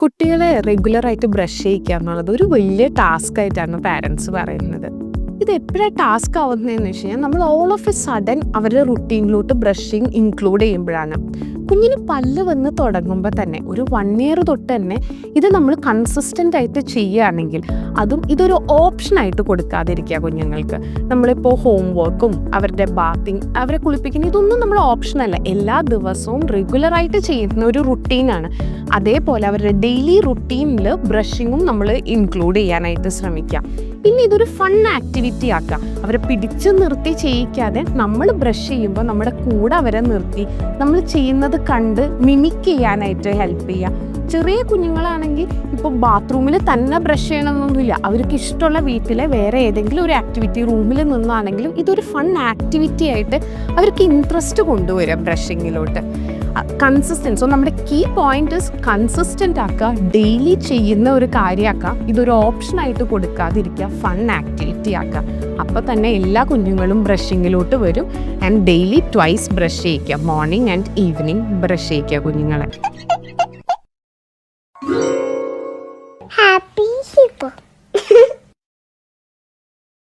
കുട്ടികളെ റെഗുലറായിട്ട് ബ്രഷ് ചെയ്യിക്കുക എന്നുള്ളത് ഒരു വലിയ ടാസ്ക് ആയിട്ടാണ് പാരൻസ് പറയുന്നത്. ഇത് എപ്പോഴാണ് ടാസ്ക് ആവുന്നതെന്ന് വെച്ച് കഴിഞ്ഞാൽ നമ്മൾ ഓൾ ഓഫ് എ സഡൻ അവരുടെ റുട്ടീനിലോട്ട് ബ്രഷിങ് ഇൻക്ലൂഡ് ചെയ്യുമ്പോഴാണ്. കുഞ്ഞിന് പല്ല് വന്ന് തുടങ്ങുമ്പോൾ തന്നെ ഒരു 1 ഇയർ തൊട്ട് തന്നെ ഇത് നമ്മൾ കൺസിസ്റ്റൻ്റ് ആയിട്ട് ചെയ്യുകയാണെങ്കിൽ അതും ഇതൊരു ഓപ്ഷനായിട്ട് കൊടുക്കാതിരിക്കുക കുഞ്ഞുങ്ങൾക്ക്. നമ്മളിപ്പോൾ ഹോം വർക്കും അവരുടെ ബാത്തിങ് അവരെ കുളിപ്പിക്കുന്ന ഇതൊന്നും നമ്മൾ ഓപ്ഷനല്ല, എല്ലാ ദിവസവും റെഗുലറായിട്ട് ചെയ്യുന്ന ഒരു റുട്ടീനാണ്. അതേപോലെ അവരുടെ ഡെയിലി റുട്ടീനിൽ ബ്രഷിങ്ങും നമ്മൾ ഇൻക്ലൂഡ് ചെയ്യാനായിട്ട് ശ്രമിക്കുക. പിന്നെ ഇതൊരു ഫൺ ആക്ടിവിറ്റി ആക്കുക. അവരെ പിടിച്ചു നിർത്തി ചെയ്യിക്കാതെ നമ്മൾ ബ്രഷ് ചെയ്യുമ്പോൾ നമ്മുടെ കൂടെ അവരെ നിർത്തി നമ്മൾ ചെയ്യുന്നത് കണ്ട് മിമിക് ചെയ്യാനായിട്ട് ഹെൽപ്പ് ചെയ്യുക. ചെറിയ കുഞ്ഞുങ്ങളാണെങ്കിൽ ഇപ്പോൾ ബാത്റൂമിൽ തന്നെ ബ്രഷ് ചെയ്യണമെന്നൊന്നുമില്ല, അവർക്ക് ഇഷ്ടമുള്ള വീട്ടിലെ വേറെ ഏതെങ്കിലും ഒരു ആക്ടിവിറ്റി റൂമിൽ നിന്നാണെങ്കിലും ഇതൊരു ഫൺ ആക്ടിവിറ്റി ആയിട്ട് അവർക്ക് ഇൻട്രസ്റ്റ് കൊണ്ടുവരിക ബ്രഷിങ്ങിലോട്ട്. കൺസിസ്റ്റൻസ്, നമ്മുടെ കീ പോയിന്റ് കൺസിസ്റ്റൻ്റ് ആക്കുക, ഡെയിലി ചെയ്യുന്ന ഒരു കാര്യമാക്കുക, ഇതൊരു ഓപ്ഷനായിട്ട് കൊടുക്കാതിരിക്കുക, ഫൺ ആക്ടിവിറ്റി ആക്കുക. അപ്പോൾ തന്നെ എല്ലാ കുഞ്ഞുങ്ങളും ബ്രഷിങ്ങിലോട്ട് വരും. ആൻഡ് ഡെയിലി ട്വൈസ് ബ്രഷ് ചെയ്യിക്കുക, മോർണിംഗ് ആൻഡ് ഈവനിങ് ബ്രഷ് ചെയ്യിക്കുക കുഞ്ഞുങ്ങളെ. Happy Hippo.